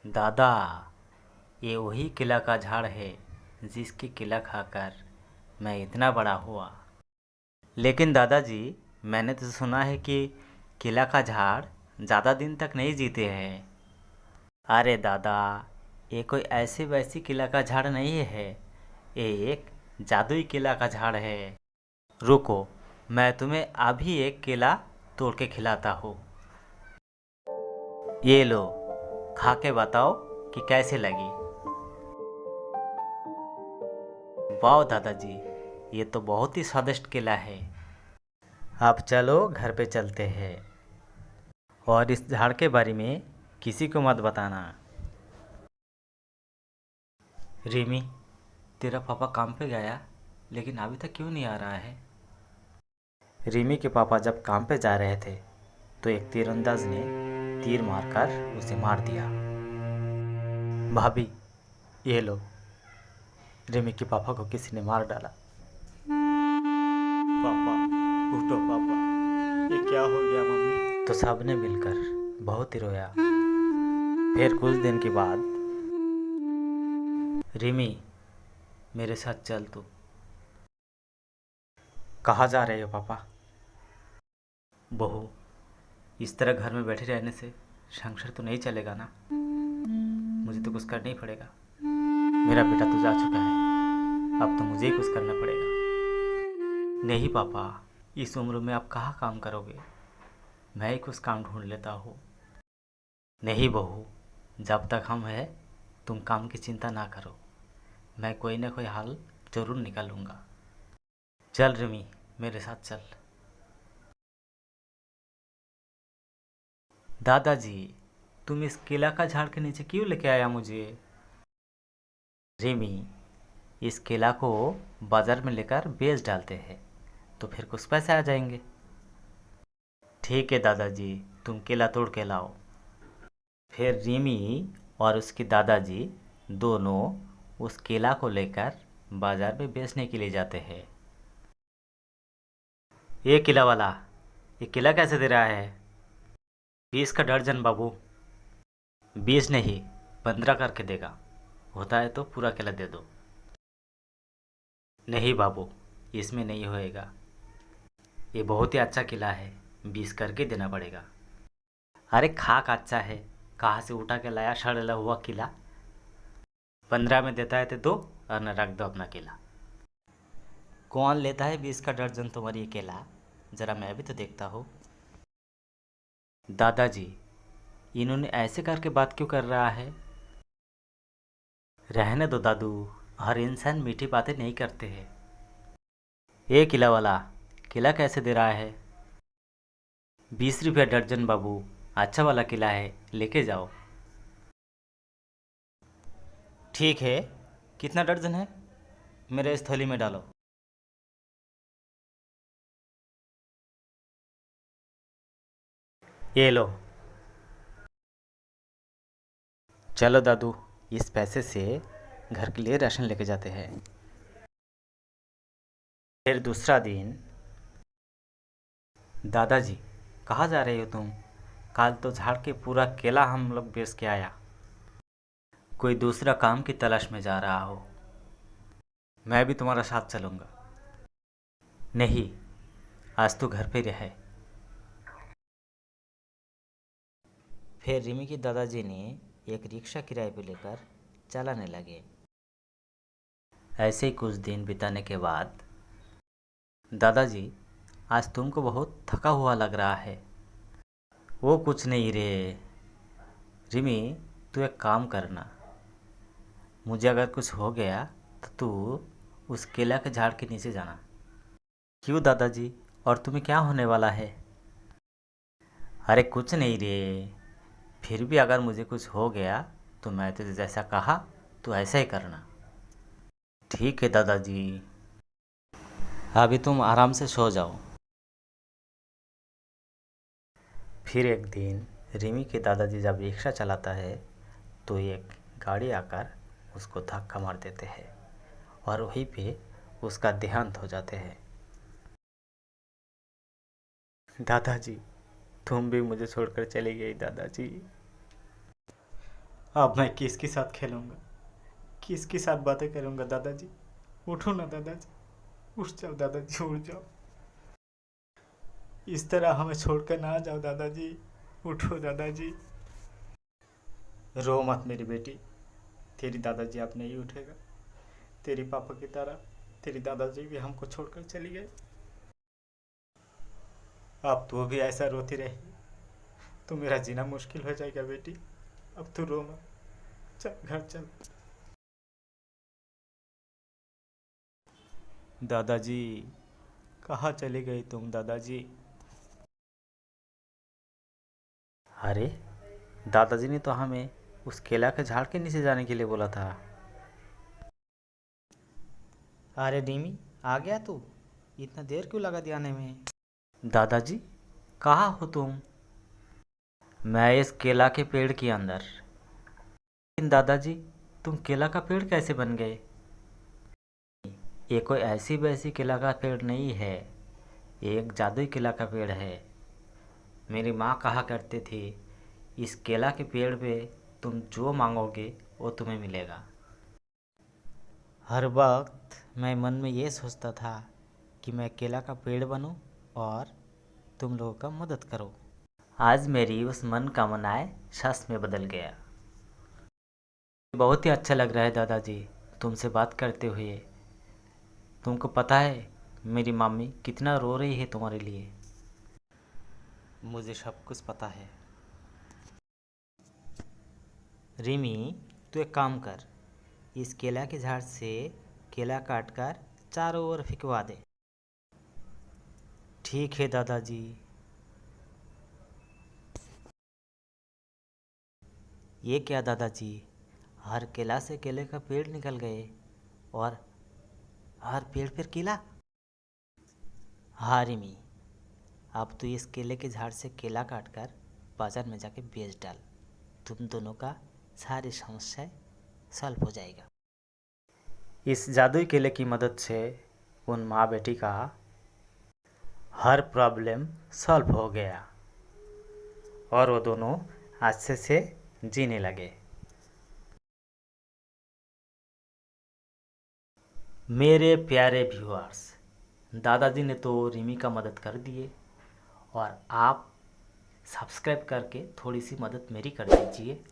दादा, ये वही केला का झाड़ है जिसके केला खाकर मैं इतना बड़ा हुआ। लेकिन दादाजी, मैंने तो सुना है कि केला का झाड़ ज़्यादा दिन तक नहीं जीते हैं। अरे दादा, ये कोई ऐसी वैसी केला का झाड़ नहीं है, ये एक जादुई केला का झाड़ है। रुको, मैं तुम्हें अभी एक केला तोड़ के खिलाता हूँ। ये लो, खा के बताओ कि कैसे लगी। वाह दादाजी, ये तो बहुत ही स्वादिष्ट केला है। अब चलो घर पे चलते हैं, और इस झाड़ के बारे में किसी को मत बताना। रिमी, तेरा पापा काम पे गया लेकिन अभी तक क्यों नहीं आ रहा है? रिमी के पापा जब काम पे जा रहे थे तो एक तीरंदाज ने तीर मारकर उसे मार दिया। भाभी, ये लो, रिमी के पापा को किसी ने मार डाला। पापा, उठो पापा, ये क्या हो गया मम्मी? तो सबने मिलकर बहुत ही रोया। फिर कुछ दिन के बाद, रिमी, मेरे साथ चल तू। कहाँ जा रहे हो पापा? बहू, इस तरह घर में बैठे रहने से संसार तो नहीं चलेगा ना। मुझे तो कुछ करना ही पड़ेगा। मेरा बेटा तो जा चुका है, अब तो मुझे ही कुछ करना पड़ेगा। नहीं पापा, इस उम्र में आप कहाँ काम करोगे? मैं ही कुछ काम ढूंढ लेता हूँ। नहीं बहू, जब तक हम हैं तुम काम की चिंता ना करो, मैं कोई ना कोई हल जरूर निकालूंगा। चल रिमी, मेरे साथ चल। दादाजी, तुम इस केला का झाड़ के नीचे क्यों लेके आया मुझे? रिमी, इस केला को बाजार में लेकर बेच डालते हैं तो फिर कुछ पैसे आ जाएंगे। ठीक है दादाजी, तुम केला तोड़ के लाओ। फिर रिमी और उसके दादाजी दोनों उस केला को लेकर बाजार में बेचने के लिए जाते हैं। ये केला वाला, ये केला कैसे दे रहा है? 20 का दर्जन बाबू। 20 नहीं, 15 करके देगा। होता है तो पूरा केला दे दो। नहीं बाबू, इसमें नहीं होएगा, ये बहुत ही अच्छा केला है, 20 करके देना पड़ेगा। अरे खाक अच्छा है, कहाँ से उठा के लाया सड़ेला हुआ केला? 15 में देता है तो दो, और न रख दो अपना केला। कौन लेता है 20 का दर्जन तुम्हारी ये केला? जरा मैं भी तो देखता हूँ। दादाजी, इन्होंने ऐसे करके बात क्यों कर रहा है? रहने दो दादू, हर इंसान मीठी बातें नहीं करते हैं। ये केला वाला, केला कैसे दे रहा है? 20 रुपया दर्जन बाबू, अच्छा वाला केला है, लेके जाओ। ठीक है, कितना दर्जन है? मेरे इस थैली में डालो। ये लो। चलो दादू, इस पैसे से घर के लिए राशन लेके जाते हैं। फिर दूसरा दिन। दादाजी, कहाँ जा रहे हो तुम? कल तो झाड़ के पूरा केला हम लोग बेच के आया। कोई दूसरा काम की तलाश में जा रहा हो? मैं भी तुम्हारा साथ चलूँगा। नहीं, आज तो घर पे रहे। फिर रिमी के दादाजी ने एक रिक्शा किराए पे लेकर चलाने लगे। ऐसे ही कुछ दिन बिताने के बाद, दादाजी, आज तुमको बहुत थका हुआ लग रहा है। वो कुछ नहीं रे। रिमी, तू एक काम करना, मुझे अगर कुछ हो गया तो तू उस केला के झाड़ के नीचे जाना। क्यों दादाजी, और तुम्हें क्या होने वाला है? अरे कुछ नहीं रे, फिर भी अगर मुझे कुछ हो गया तो मैं तुझे जैसा कहा तो ऐसा ही करना। ठीक है दादाजी, अभी तुम आराम से सो जाओ। फिर एक दिन रिमी के दादाजी जब रिक्शा चलाता है तो एक गाड़ी आकर उसको धक्का मार देते हैं और वहीं पे उसका देहांत हो जाते हैं। दादाजी, तुम भी मुझे छोड़कर चली गई दादाजी। अब मैं किसके साथ खेलूंगा, किसके साथ बातें करूंगा दादाजी। उठो ना दादाजी, उठ जाओ दादाजी, उठ जाओ। इस तरह हमें छोड़कर ना जाओ दादाजी, उठो दादाजी। रो मत मेरी बेटी, तेरी दादाजी अब नहीं उठेगा। तेरी पापा की तरह तेरी दादाजी भी हमको छोड़कर चली गई। अब तू भी ऐसा रोती रही तो मेरा जीना मुश्किल हो जाएगा बेटी। अब तू रो मत, चल घर चल। दादाजी, कहाँ चली गई तुम दादाजी? अरे, दादाजी ने तो हमें उस केला के झाड़ के नीचे जाने के लिए बोला था। अरे डिमी, आ गया तू? इतना देर क्यों लगा दिया आने में? दादाजी, कहाँ हो तुम? मैं इस केला के पेड़ के अंदर। लेकिन दादाजी, तुम केला का पेड़ कैसे बन गए? ये कोई ऐसी वैसी केला का पेड़ नहीं है, ये एक जादुई केला का पेड़ है। मेरी माँ कहा करती थी, इस केला के पेड़ पे तुम जो मांगोगे वो तुम्हें मिलेगा। हर वक्त मैं मन में ये सोचता था कि मैं केला का पेड़ बनूं और तुम लोगों का मदद करो। आज मेरी उस मन का मनाए सच में बदल गया। बहुत ही अच्छा लग रहा है दादाजी तुमसे बात करते हुए। तुमको पता है मेरी मम्मी कितना रो रही है तुम्हारे लिए। मुझे सब कुछ पता है। रिमी, तू एक काम कर, इस केला के झाड़ से केला काट कर चारों ओर फेंकवा दे। ठीक है दादाजी। ये क्या दादाजी, हर केला से केले का पेड़ निकल गए और हर पेड़ पर केला। हाँ रिमी, अब तू इस केले के झाड़ से केला काट कर बाजार में जाके बेच डाल। तुम दोनों का सारी समस्याएं सॉल्व हो जाएगा। इस जादुई केले की मदद से उन माँ बेटी का हर प्रॉब्लम सॉल्व हो गया और वो दोनों अच्छे से जीने लगे। मेरे प्यारे व्यूअर्स, दादाजी ने तो रिमी का मदद कर दिए और आप सब्सक्राइब करके थोड़ी सी मदद मेरी कर दीजिए।